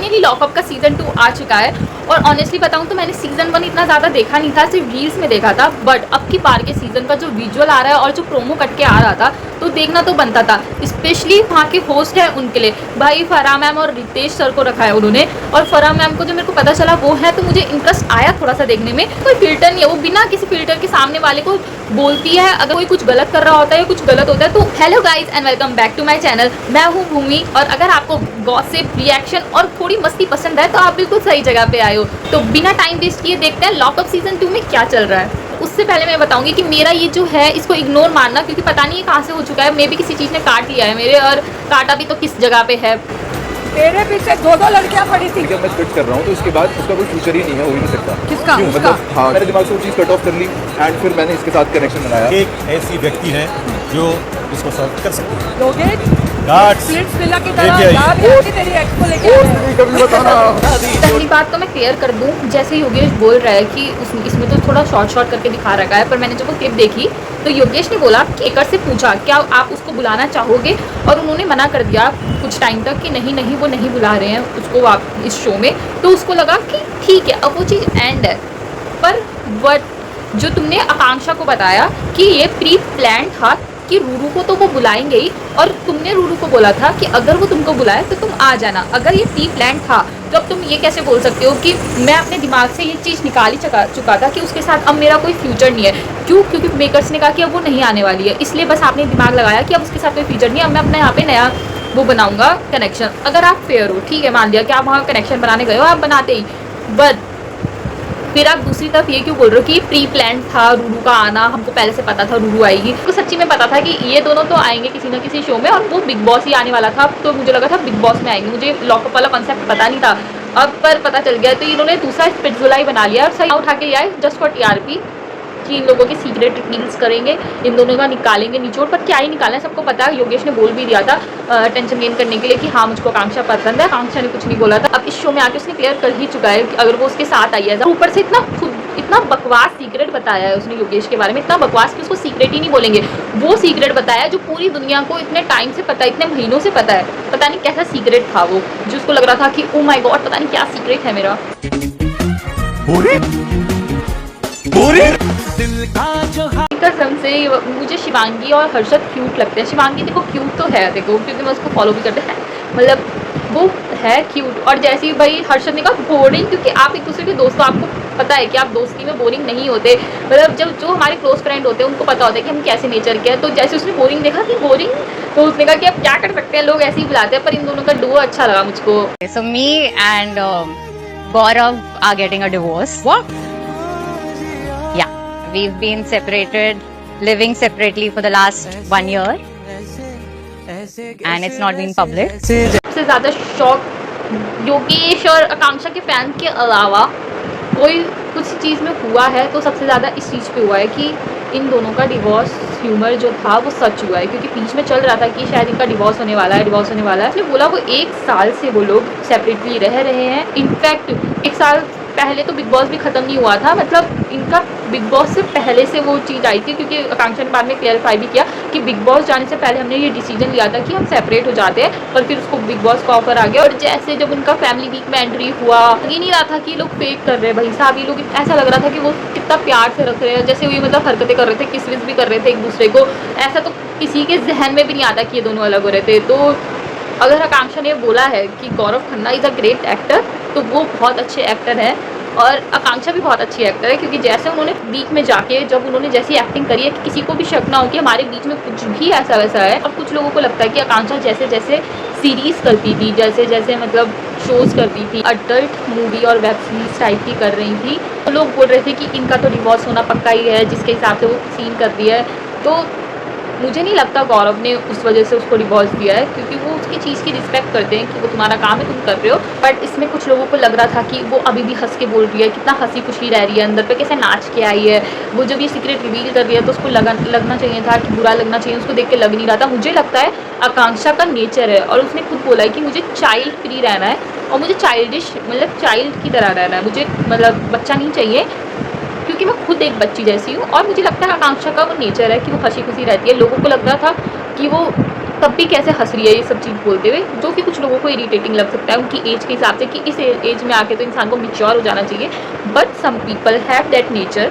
Finally lockup का season 2 आ चुका है और ऑनेस्टली बताऊं तो मैंने सीजन 1 इतना ज़्यादा देखा नहीं था, सिर्फ रील्स में देखा था। बट अब की बार के सीजन का जो विजुअल आ रहा है और जो प्रोमो कट के आ रहा था तो देखना तो बनता था। स्पेशली वहाँ के होस्ट है उनके लिए भाई फराह मैम और रितेश सर को रखा है उन्होंने। और फराह मैम को जो मेरे को पता चला वो है तो मुझे इंटरेस्ट आया थोड़ा सा देखने में। कोई फिल्टर नहीं है, वो बिना किसी फिल्टर के सामने वाले को बोलती है अगर कोई कुछ गलत कर रहा होता है या कुछ गलत होता है तो। Hello guys and welcome back to my channel, मैं हूँ भूमि। और अगर आपको गॉसिप, रिएक्शन और थोड़ी मस्ती पसंद है तो आप बिल्कुल सही जगह पे आए हो। तो बिना टाइम वेस्ट किए देखते हैं लॉकअप सीजन 2 में क्या चल रहा है। उससे पहले मैं बताऊंगी कि मेरा ये जो है इसको इग्नोर मारना, क्योंकि पता नहीं है कहाँ से हो चुका है। मे भी किसी चीज़ ने काट लिया है मेरे, और काटा भी तो किस जगह पे है। मेरे पीछे दो लड़कियां पड़ी थी। जब मैं स्विच कर रहा हूँ तो उसके बाद उसका कोई फ्यूचर ही नहीं है, हो ही नहीं सकता। किसका? क्यों? मतलब हाँ, मेरे दिमाग से वो चीज़ कट ऑफ कर ली एंड फिर मैंने इसके साथ कनेक्शन बनाया। एक ऐसी व्यक्ति है जो इसको सॉल्व कर सकती है। लोगे गार्ड्स स्प्लिट्स विला की तरह API यार ये तेरी एक्स को लेके आया है। कभी बताना। पहली बात तो मैं क्लियर कर दूं, जैसे योगेश बोल रहा है कि इसमें तो थोड़ा शॉर्ट करके दिखा रखा है, पर मैंने जब वो क्लिप देखी तो योगेश ने बोला केकर से पूछा क्या आप उसको बुलाना चाहोगे, और उन्होंने मना कर दिया कुछ टाइम तक कि नहीं वो नहीं बुला रहे हैं उसको आप इस शो में। तो उसको लगा कि ठीक है अब वो चीज़ एंड है। पर बट जो तुमने आकांक्षा को बताया कि ये प्री प्लान था कि रूरू को तो वो बुलाएंगे ही, और तुमने रूरू को बोला था कि अगर वो तुमको बुलाए तो तुम आ जाना। अगर ये प्री प्लान था तो अब तुम ये कैसे बोल सकते हो कि मैं अपने दिमाग से ये चीज़ निकाल ही चुका था कि उसके साथ अब मेरा कोई फ्यूचर नहीं है। क्यों? क्योंकि मेकर्स ने कहा कि अब वो नहीं आने वाली है, इसलिए बस आपने दिमाग लगाया कि अब उसके साथ कोई फ्यूचर नहीं है, अब मैं अपने यहाँ पे नया वो बनाऊंगा कनेक्शन। अगर आप फेयर हो, ठीक है, मान लिया कि आप वहाँ कनेक्शन बनाने गए हो, आप बनाते ही, बट फिर आप दूसरी तरफ ये क्यों बोल रहे हो कि प्री प्लान था रूरू का आना, हमको पहले से पता था रूरू आएगी। तो सच्ची में पता था कि ये दोनों तो आएंगे किसी ना किसी शो में, और वो बिग बॉस ही आने वाला था। तो मुझे लगा था बिग बॉस में आएंगे, मुझे लॉकअप वाला कॉन्सेप्ट पता नहीं था। अब पर पता चल गया, तो इन्होंने दूसरा स्पिट्ज़विला बना लिया और सही उठा के लिया है जस्ट फॉर TRP कि इन लोगों के सीक्रेट डील्स करेंगे, इन दोनों का निकालेंगे निचोड़। पर क्या ही निकालना है, सबको पता है। योगेश ने बोल भी दिया था टेंशन गेन करने के लिए कि हाँ मुझको आकांक्षा पसंद है। आकांक्षा ने कुछ नहीं बोला था। अब इस शो में आके उसने क्लियर कर ही चुका है कि अगर वो उसके साथ आई है। ऊपर से इतना बकवास सीक्रेट बताया है उसने योगेश के बारे में, इतना बकवास कि उसको सीक्रेट ही नहीं बोलेंगे, वो सीक्रेट बताया जो पूरी दुनिया को इतने टाइम से पता है, इतने महीनों से पता है। पता नहीं कैसा सीक्रेट था वो, जो उसको लग रहा था कि ओ माय गॉड पता नहीं क्या सीक्रेट है मेरा। कसम से मुझे शिवांगी और हर्षद क्यूट लगते हैं। शिवांगी देखो क्यूट तो है, देखो क्योंकि मैं उसको फॉलो भी करते हैं, मतलब वो है क्यूट। और जैसे ही भाई हर्षद ने कहा बोरिंग, क्योंकि आप एक दूसरे के दोस्त हो, आपको पता है कि आप दोस्ती में बोरिंग नहीं होते। मतलब जब जो हमारे क्लोज फ्रेंड होते हैं उनको पता होता है कि हम कैसे नेचर के हैं। तो जैसे उसने बोरिंग देखा कि बोरिंग, तो उसने कहा कि अब क्या कर सकते हैं, लोग ऐसे ही बुलाते हैं। पर इन दोनों का डुओ अच्छा लगा मुझको। So me and Gaurav are getting a divorce. What? Yeah, we've been separated, living separately for the last 1 year, and it's not been public. सबसे ज़्यादा शौक योगेश और आकांक्षा के फैन के अलावा कोई कुछ चीज़ में हुआ है तो सबसे ज़्यादा इस चीज़ पे हुआ है कि इन दोनों का डिवोर्स ह्यूमर जो था वो सच हुआ है। क्योंकि बीच में चल रहा था कि शायद इनका डिवोर्स होने वाला है। उसने बोला वो 1 साल से वो लोग सेपरेटली रह रहे हैं। इनफैक्ट 1 साल पहले तो बिग बॉस भी ख़त्म नहीं हुआ था, मतलब इनका बिग बॉस से पहले से वो चीज़ आई थी। क्योंकि आकांक्षा ने बाद में क्लैरिफाई भी किया कि बिग बॉस जाने से पहले हमने ये डिसीजन लिया था कि हम सेपरेट हो जाते हैं, पर फिर उसको बिग बॉस का ऑफर आ गया। और जैसे जब उनका फैमिली वीक में एंट्री हुआ, ये नहीं रहा था कि लोग फेक कर रहे हैं भाई साहब, ये लोग ऐसा लग रहा था कि वो कितना प्यार से रख रहे हैं, जैसे ये मतलब हरकतें कर रहे थे, किस विस भी कर रहे थे एक दूसरे को। ऐसा तो किसी के जहन में भी नहीं आता कि ये दोनों अलग हो रहे थे। तो अगर आकांक्षा ने बोला है कि Gaurav Khanna is a great actor, तो वो बहुत अच्छे एक्टर हैं। और आकांक्षा भी बहुत अच्छी एक्टर है, क्योंकि जैसे उन्होंने बीच में जाके जब उन्होंने जैसी एक्टिंग करी है कि किसी को भी शक ना हो कि हमारे बीच में कुछ भी ऐसा वैसा है। और कुछ लोगों को लगता है कि आकांक्षा जैसे जैसे सीरीज़ करती थी, जैसे जैसे मतलब शोज़ करती थी, अडल्ट मूवी और वेब सीरीज टाइप की कर रही थी, तो लोग बोल रहे थे कि इनका तो डिवोर्स होना पक्का ही है, जिसके हिसाब से वो सीन कर दिया है। तो मुझे नहीं लगता गौरव ने उस वजह से उसको डिवोर्स दिया है, क्योंकि वो उसकी चीज़ की रिस्पेक्ट करते हैं कि वो तुम्हारा काम है, तुम कर रहे हो। बट इसमें कुछ लोगों को लग रहा था कि वो अभी भी हंस के बोल रही है, कितना हंसी खुशी रह रही है अंदर पे, कैसे नाच के आई है। वो जब ये सीक्रेट रिवील कर रही है तो उसको लगना चाहिए था कि बुरा लगना चाहिए, उसको देख के लग नहीं रहा था। मुझे लगता है आकांक्षा का नेचर है, और उसने खुद बोला है कि मुझे चाइल्ड फ्री रहना है और मुझे चाइल्डिश मतलब चाइल्ड की तरह रहना है, मुझे मतलब बच्चा नहीं चाहिए, क्योंकि मैं खुद एक बच्ची जैसी हूँ। और मुझे लगता है आकांक्षा का वो नेचर है कि वो हंसी खुशी रहती है। लोगों को लग रहा था कि वो तब भी कैसे हंस रही है ये सब चीज़ बोलते हुए, जो कि कुछ लोगों को इरिटेटिंग लग सकता है उनकी एज के हिसाब से कि इस एज में आके तो इंसान को मैच्योर हो जाना चाहिए। But some people have that nature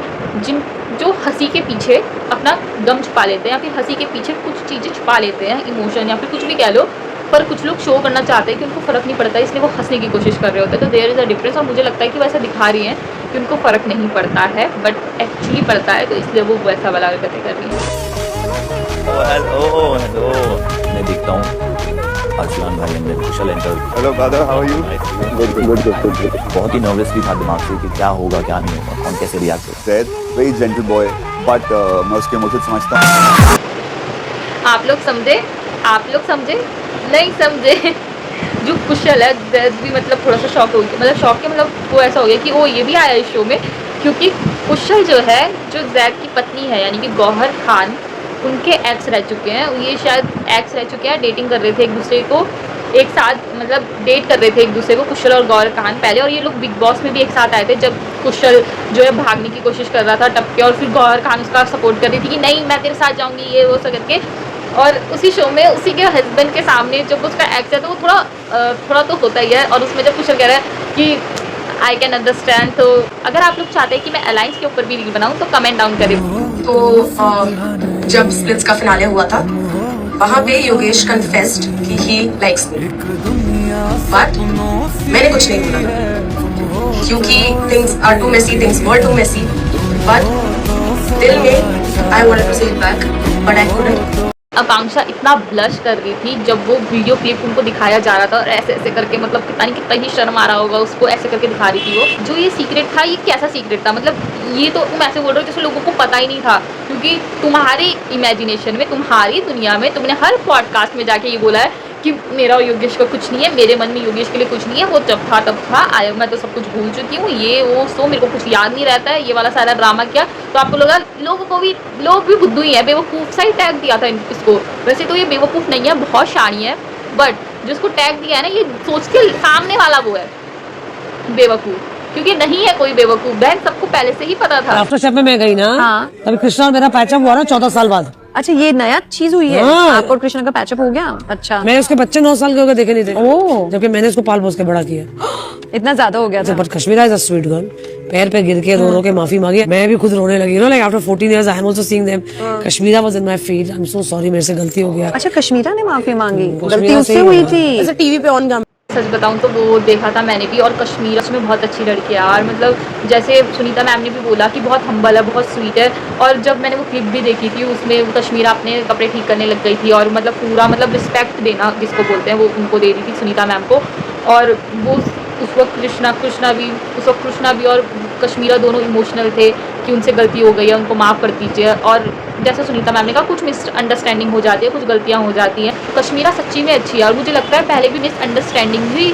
जो हंसी के पीछे अपना गम छुपा लेते हैं या फिर हंसी के पीछे कुछ चीज़ें छुपा लेते हैं, इमोशन या फिर कुछ भी कह लो, पर कुछ लोग शो करना चाहते हैं कि उनको फ़र्क नहीं पड़ता, इसलिए वो हंसने की कोशिश कर रहे होते हैं। तो देयर इज़ अ डिफरेंस, और मुझे लगता है कि वैसा दिखा रही हैं कि उनको फ़र्क नहीं पड़ता है, बट एक्चुअली पड़ता है, तो इसलिए वो वैसा वाला हरकतें कर रही हैं। हेलो मैं देखता हूँ अर्सलान भाई and Kushal enter. Hello brother, how are you? बहुत ही नर्वस भी था दिमाग से कि क्या होगा क्या नहीं होगा, कौन कैसे रिएक्ट करेगा। Zed, very gentle boy, but मैं उसके इमोशन समझता हूँ। आप लोग समझे नहीं समझे। जो कुशल है ज़ैद भी मतलब थोड़ा सा शॉक हो गया, मतलब शॉक के मतलब वो ऐसा हो गया कि ओ ये भी आया इस शो में, क्योंकि कुशल जो है जो ज़ैद की पत्नी है यानी कि गौहर खान, उनके एक्स रह चुके हैं, ये शायद एक्स रह चुके हैं, डेटिंग कर रहे थे एक दूसरे को, एक साथ मतलब डेट कर रहे थे एक दूसरे को, कुशल और गौहर खान पहले, और ये लोग बिग बॉस में भी एक साथ आए थे जब कुशल जो है भागने की कोशिश कर रहा था टपके, और फिर गौहर खान उसका सपोर्ट कर रही थी कि नहीं मैं तेरे साथ जाऊंगी ये वो सब करके। और उसी शो में उसी के हस्बैंड के सामने जब उसका एक्स है तो वो थोड़ा तो होता ही है, और उसमें जब कुशल कह रहा है कि आई कैन अंडरस्टैंड, तो अगर आप लोग चाहते हैं कि मैं अलायंस के ऊपर भी रील बनाऊँ तो कमेंट डाउन करें। तो जब स्प्लिट्स का फिनाले हुआ था वहां पे योगेश कन्फेस्ड कि ही लाइक्स मी, बट मैंने कुछ नहीं बोला क्योंकि things are too messy, things were too messy, but दिल में I wanted to say it back but I couldn't. Akanksha इतना ब्लश कर रही थी जब वो वीडियो क्लिप उनको दिखाया जा रहा था, और ऐसे ऐसे करके मतलब पता नहीं कितना ही शर्म आ रहा होगा उसको, ऐसे करके दिखा रही थी वो। जो ये सीक्रेट था, ये कैसा सीक्रेट था, मतलब ये तो तुम ऐसे बोल रहे हो जैसे लोगों को पता ही नहीं था, क्योंकि तुम्हारी इमेजिनेशन में, तुम्हारी दुनिया में तुमने हर पॉडकास्ट में जाके ये बोला है कि मेरा और योगेश का कुछ नहीं है, मेरे मन में योगेश के लिए कुछ नहीं है, वो जब था तब था, आया मैं तो सब कुछ भूल चुकी हूँ, ये वो सो मेरे को कुछ याद नहीं रहता है, ये वाला सारा ड्रामा किया। तो आपको लगा लोग भी बुद्धू ही है, बेवकूफ़ सा ही टैग दिया था इसको। वैसे तो ये बेवकूफ़ नहीं है, बहुत शानी है, बट जिसको टैग दिया है ना, ये सोच के सामने वाला वो है बेवकूफ़, क्योंकि नहीं है कोई बेवकूफ़, बहन सबको पहले से ही पता था। आफ्टर शेफ में मैं गई ना, हाँ। तभी कृष्णा और मेरा पैचअप हुआ ना 14 साल बाद। अच्छा ये नया चीज हुई है, हाँ। आपको और कृष्णा का पैचअप हो गया? अच्छा मैं उसके बच्चे 9 साल के हो गए देखे नहीं थे, ओह। जबकि मैंने उसको पाल पोस के बड़ा किया। इतना ज्यादा हो गया था। But Kashmira is a sweet girl, पैर पे गिर के रो के माफी मांगी, मैं भी खुद रोने लगी ना, like after 14 years I am also seeing them. Kashmira was in my feed, I am so sorry, मेरे से गलती हो गया। अच्छा कश्मीरा ने माफी मांगी, गलती कश्मीरा उससे से ही हुई हुआ। थी। ऐसे टीवी पे ऑन सच बताऊं तो वो देखा था मैंने भी, और कश्मीरा में बहुत अच्छी लड़की है यार, मतलब जैसे सुनीता मैम ने भी बोला कि बहुत हम्बल है, बहुत स्वीट है। और जब मैंने वो क्लिप भी देखी थी उसमें कश्मीरा अपने कपड़े ठीक करने लग गई थी, और मतलब पूरा मतलब रिस्पेक्ट देना जिसको बोलते हैं वो उनको दे रही थी सुनीता मैम को। और वो उस वक्त कृष्णा भी और कश्मीरा दोनों इमोशनल थे कि उनसे गलती हो गई है, उनको माफ़ कर दीजिए। और जैसे सुनीता मैम ने कहा कुछ मिसअंडरस्टैंडिंग हो जाती है, कुछ गलतियाँ हो जाती हैं। कश्मीरा सच्ची में अच्छी है, और मुझे लगता है पहले भी मिसअंडरस्टैंडिंग भी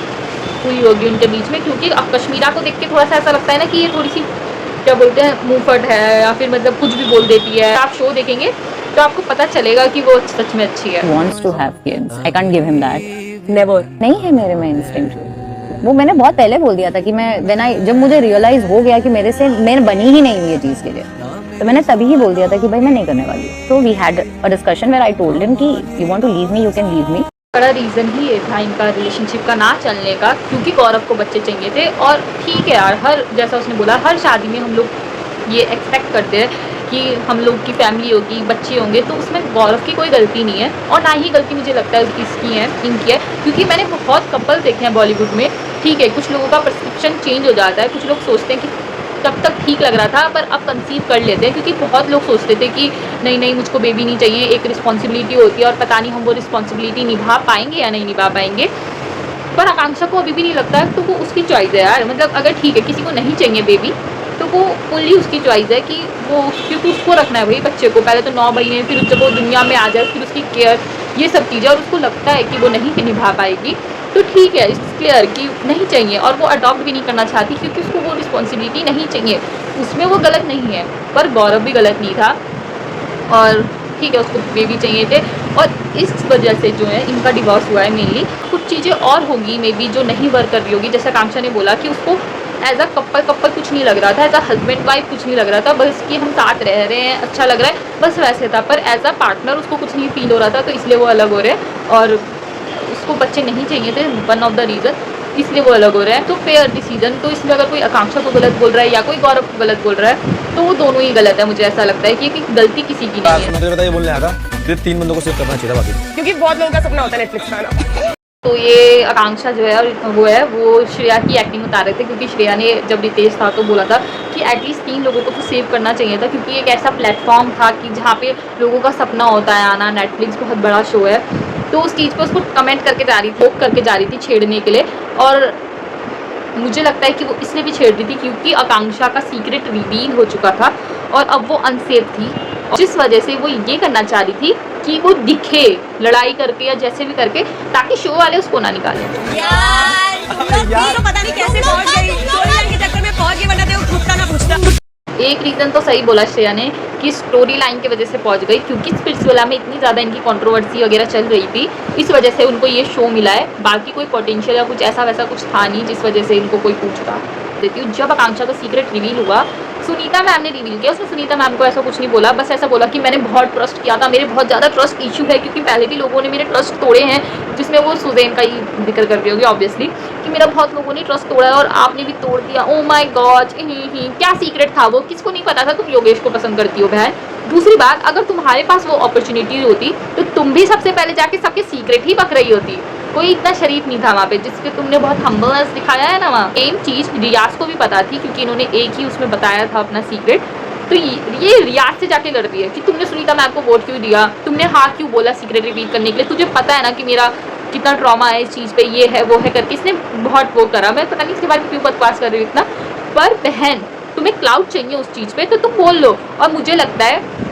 हुई होगी उनके बीच में, क्योंकि अब कश्मीरा को देख के थोड़ा सा ऐसा लगता है ना कि ये थोड़ी सी क्या बोलते हैं मुंहफट है, या फिर मतलब कुछ भी बोल देती है। आप शो देखेंगे तो आपको पता चलेगा कि वो सच में अच्छी है। wants to have kids. I can't give him that. Never. नहीं है मेरे में इंस्टिंक्ट, वो मैंने बहुत पहले बोल दिया था कि मैं जब मुझे रियलाइज हो गया कि मैं बनी ही नहीं हुई ये चीज के लिए, तो मैंने तभी ही बोल दिया था कि भाई मैं नहीं करने वाली। तो we had a discussion where I told him कि you want to leave me, you can leave me. बड़ा रीज़न ही ये था इनका रिलेशनशिप का ना चलने का, क्योंकि गौरव को बच्चे चाहिए थे। और ठीक है यार, हर जैसा उसने बोला हर शादी में हम लोग ये एक्सपेक्ट करते हैं कि हम लोग की फैमिली होगी, बच्चे होंगे, तो उसमें गौरव की कोई गलती नहीं है, और ना ही गलती मुझे लगता है इसकी है, इनकी है। क्योंकि मैंने बहुत कपल देखे हैं बॉलीवुड में, ठीक है कुछ लोगों का परसेप्शन चेंज हो जाता है, कुछ लोग सोचते हैं कि तब तक ठीक लग रहा था पर अब कंसीव कर लेते हैं, क्योंकि बहुत लोग सोचते थे कि नहीं मुझको बेबी नहीं चाहिए, एक रिस्पॉन्सिबिलिटी होती है और पता नहीं हम वो रिस्पॉन्सिबिलिटी निभा पाएंगे या नहीं निभा पाएंगे। पर आकांक्षा को अभी भी नहीं लगता है, तो वो उसकी चॉइस है यार, मतलब अगर ठीक है किसी को नहीं चाहिए बेबी तो वो फुल्ली उसकी चॉइस है कि वो, क्योंकि उसको रखना है वही बच्चे को, पहले तो 9 महीने, फिर जब वो दुनिया में आ जाए फिर उसकी केयर, ये सब चीज़ें, और उसको लगता है कि वो नहीं निभा पाएगी तो ठीक है, इट्स क्लियर कि नहीं चाहिए, और वो अडॉप्ट भी नहीं करना चाहती क्योंकि उसको वो रिस्पॉन्सिबिलिटी नहीं चाहिए, उसमें वो गलत नहीं है। पर गौरव भी गलत नहीं था, और ठीक है उसको बेबी चाहिए थे, और इस वजह से जो है इनका डिवोर्स हुआ है मेनली। कुछ चीज़ें और होंगी मे बी जो नहीं वर्क कर रही होगी, जैसे आकांक्षा ने बोला कि उसको एज अ कपल कुछ नहीं लग रहा था, एज अ हस्बैंड वाइफ कुछ नहीं लग रहा था, बस कि हम साथ रह रहे हैं, अच्छा लग रहा है, बस वैसे था। पर एज अ पार्टनर उसको कुछ नहीं फील हो रहा था, तो इसलिए वो अलग हो रहे हैं। और उसको बच्चे नहीं चाहिए थे, वन ऑफ द रीज़न, इसलिए वो अलग हो रहा है। तो फेयर डिसीजन। तो इसमें अगर कोई आकांक्षा को गलत बोल रहा है या कोई गौरव को गलत बोल रहा है, तो वो दोनों ही गलत है। मुझे ऐसा लगता है कि गलती किसी की नहीं है। मुझे बताइए, बोलने आया था सिर्फ 3 बंदों को सेव करना चाहिए था, बाकी क्योंकि बहुत लोगों का सपना होता है नेटफ्लिक्स का ना। तो ये आकांक्षा जो है और वो श्रेया की एक्टिंग बता रहे थे, क्योंकि श्रेया ने जब रितेश था तो बोला था कि एटलीस्ट 3 लोगों को तो सेव करना चाहिए था, क्योंकि एक ऐसा प्लेटफॉर्म था कि जहाँ पे लोगों का सपना होता है आना। नेटफ्लिक्स बहुत बड़ा शो है, तो उस चीज़ पर उसको कमेंट करके जा रही थी, पोक करके जा रही थी छेड़ने के लिए। और मुझे लगता है कि वो इसलिए भी छेड़ रही थी क्योंकि आकांक्षा का सीक्रेट रिवील हो चुका था और अब वो अनसेफ थी, जिस वजह से वो ये करना चाह रही थी कि वो दिखे लड़ाई करके या जैसे भी करके, ताकि शो वाले उसको ना निकालें। यार पता नहीं कैसे पहुंच गई, स्टोरी लाइन के चक्कर में पहुंच गई, वरना तो पूछता ना पूछता। एक रीज़न तो सही बोला श्रेया ने कि स्टोरी लाइन की वजह से पहुंच गई, क्योंकि स्पिट्सविला में इतनी ज़्यादा इनकी कंट्रोवर्सी वगैरह चल रही थी, इस वजह से उनको ये शो मिला है। बाकी कोई पोटेंशियल या कुछ ऐसा वैसा कुछ था नहीं जिस वजह से इनको कोई पूछता। देती हूँ, जब आकांक्षा का सीक्रेट रिवील हुआ, सुनीता मैम ने रिवील किया, उसने सुनीता मैम को ऐसा कुछ नहीं बोला, बस ऐसा बोला कि मैंने बहुत ट्रस्ट किया था, मेरे बहुत ज़्यादा ट्रस्ट इशू है, क्योंकि पहले भी लोगों ने मेरे ट्रस्ट तोड़े हैं, जिसमें वो सुजैन का ही जिक्र कर रही होगी ऑब्वियसली, कि मेरा बहुत लोगों ने ट्रस्ट तोड़ा है और आपने भी तोड़ दिया। ओ माय गॉड, क्या सीक्रेट था वो, किसको नहीं पता था तुम योगेश को पसंद करती हो बहन। दूसरी बात, अगर तुम्हारे पास वो अपॉर्चुनिटी होती तो तुम भी सबसे पहले जाके सबके सीक्रेट ही पक रही होती। कोई इतना शरीफ नहीं था वहाँ पे, जिसके तुमने बहुत हम्बलनेस दिखाया है ना वहाँ। सेम चीज़ रियाज को भी पता थी, क्योंकि इन्होंने एक ही उसमें बताया था अपना सीक्रेट। तो ये रियाज से जाके लड़ रही है कि तुमने सुनीता मैम को वोट क्यों दिया, तुमने हाँ क्यों बोला सीक्रेट रिवील करने के लिए, तुझे पता है ना कि मेरा कितना ट्रॉमा है इस चीज़ पे, ये है वो है करके इसने बहुत वो करा। मैं पता नहीं इसके बारे में क्यों बकवास कर रही हूँ इतना, पर बहन तुम्हें क्लाउड चाहिए उस चीज़ पे तो तुम बोल लो। और मुझे लगता है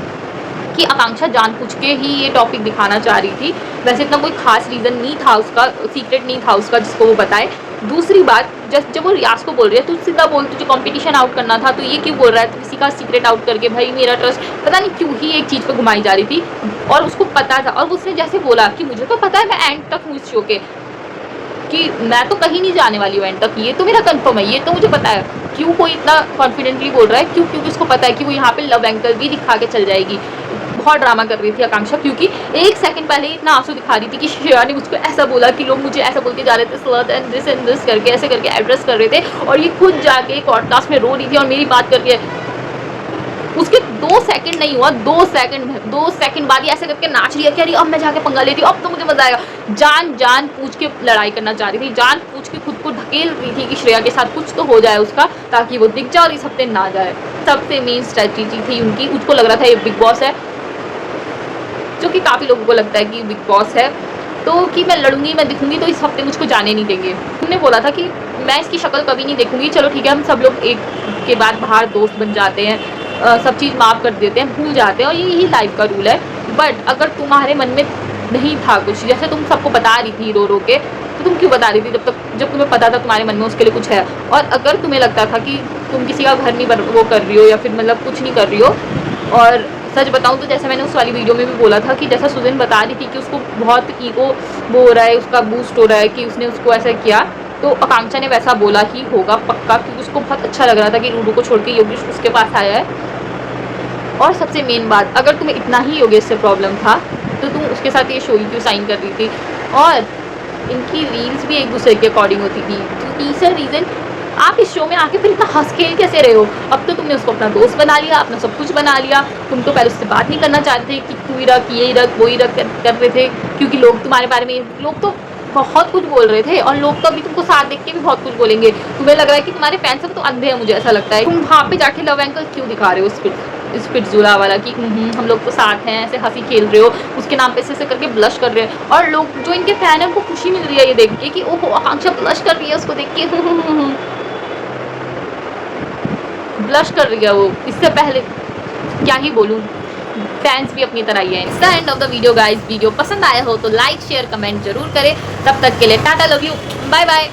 कि आकांक्षा जानबूझ के ही ये टॉपिक दिखाना चाह रही थी, वैसे इतना कोई खास रीज़न नहीं था उसका, सीक्रेट नहीं था उसका जिसको वो बताए। दूसरी बात, जब वो रियाज को बोल रही है तू सीधा बोल, तुझे कंपटीशन आउट करना था, तो ये क्यों बोल रहा है, तो किसी का सीक्रेट आउट करके भाई मेरा ट्रस्ट, पता नहीं क्यों ही एक चीज़ पे घुमाई जा रही थी। और उसको पता था, और उसने जैसे बोला कि मुझे तो पता है मैं एंड तक हूँ इस शो के, कि मैं तो कहीं नहीं जाने वाली हूँ एंड तक, ये तो मेरा कंफर्म है, ये तो मुझे पता है। क्यों कोई इतना कॉन्फिडेंटली बोल रहा है, क्यों? क्योंकि उसको पता है कि वो यहाँ पे लव एंगल भी दिखा के चल जाएगी। बहुत ड्रामा कर रही थी आकांक्षा, क्योंकि एक सेकंड पहले इतना आंसू दिखा रही थी कि श्रेया ने मुझको ऐसा बोला कि लोग मुझे ऐसा बोल के जा रहे थे, स्लट एंड दिस करके ऐसे करके एड्रेस कर रहे थे, और ये खुद जाके पॉडकास्ट में रो रही थी और मेरी बात करके उसके 2 सेकंड नहीं हुआ, 2 सेकंड बाद ही ऐसे करके नाच रही है, कह रही अब मैं जाके पंगा लेती हूँ, अब तो मुझे मजा आएगा। जान पूछ के लड़ाई करना चाह रही थी, जान पूछ के खुद को ढकेल रही थी कि श्रेया के साथ कुछ तो हो जाए उसका, ताकि वो दिख जाए और इस हफ्ते ना जाए। सबसे मेन स्ट्रेटेजी थी उनकी, उसको लग रहा था ये बिग बॉस है, जो कि काफ़ी लोगों को लगता है कि बिग बॉस है, तो कि मैं लड़ूंगी, मैं दिखूंगी तो इस हफ्ते मुझको जाने नहीं देंगे। उन्होंने बोला था कि मैं इसकी शक्ल कभी नहीं देखूंगी, चलो ठीक है हम सब लोग एक के बाद बाहर दोस्त बन जाते हैं, सब चीज़ माफ़ कर देते हैं, भूल जाते हैं, और यही लाइफ का रूल है। बट अगर तुम्हारे मन में नहीं था कुछ, जैसे तुम सबको बता रही थी रो के, तो तुम क्यों बता रही थी जब तुम्हें पता था तुम्हारे मन में उसके लिए कुछ है। और अगर तुम्हें लगता था कि तुम किसी का घर नहीं वो कर रही हो या फिर मतलब कुछ नहीं कर रही हो, और सच बताऊं तो जैसे मैंने उस वाली वीडियो में भी बोला था कि जैसा सुजैन बता रही थी कि उसको बहुत ईगो वो हो रहा है, उसका बूस्ट हो रहा है कि उसने उसको ऐसा किया, तो आकांक्षा ने वैसा बोला ही होगा पक्का, क्योंकि उसको बहुत अच्छा लग रहा था कि रूडू को छोड़ के योगेश उसके पास आया है। और सबसे मेन बात, अगर तुम्हें इतना ही योगेश से प्रॉब्लम था तो तुम उसके साथ ये शो ही क्यों साइन कर रही थी। और इनकी रील्स भी एक दूसरे के अकॉर्डिंग होती थी। तो तीसरा रीज़न, आप इस शो में आके फिर इतना हंस खेल कैसे रहे हो। अब तो तुमने उसको अपना दोस्त बना लिया, अपना सब कुछ बना लिया, तुम तो पहले उससे बात नहीं करना चाहते थे कि तू ही रख, ये रख, वो ही रख कर रहे थे, क्योंकि लोग तुम्हारे बारे में लोग तो बहुत कुछ बोल रहे थे, और लोग तो अभी तुमको साथ देख के भी बहुत कुछ बोलेंगे। तुम्हें लग रहा है कि तुम्हारे फैंस सब तो अंधे हैं, मुझे ऐसा लगता है। तुम वहाँ पे जाके लव एंगल क्यों दिखा रहे हो स्पिट्सविला वाला कि हम लोग तो साथ हैं, ऐसे हंसी खेल रहे हो, उसके नाम पे ऐसे करके ब्लश कर रहे हैं, और लोग जो इनके फैन हैं उनको खुशी मिल रही है ये देख के कि ओहो आकांक्षा ब्लश कर रही है उसको देख के, ब्लश कर रही है वो। इससे पहले क्या ही बोलूँ, फैंस भी अपनी तरह ही है। It's the end of the video guys. Video पसंद आया हो तो लाइक शेयर कमेंट जरूर करें। तब तक के लिए tata, love you, bye bye.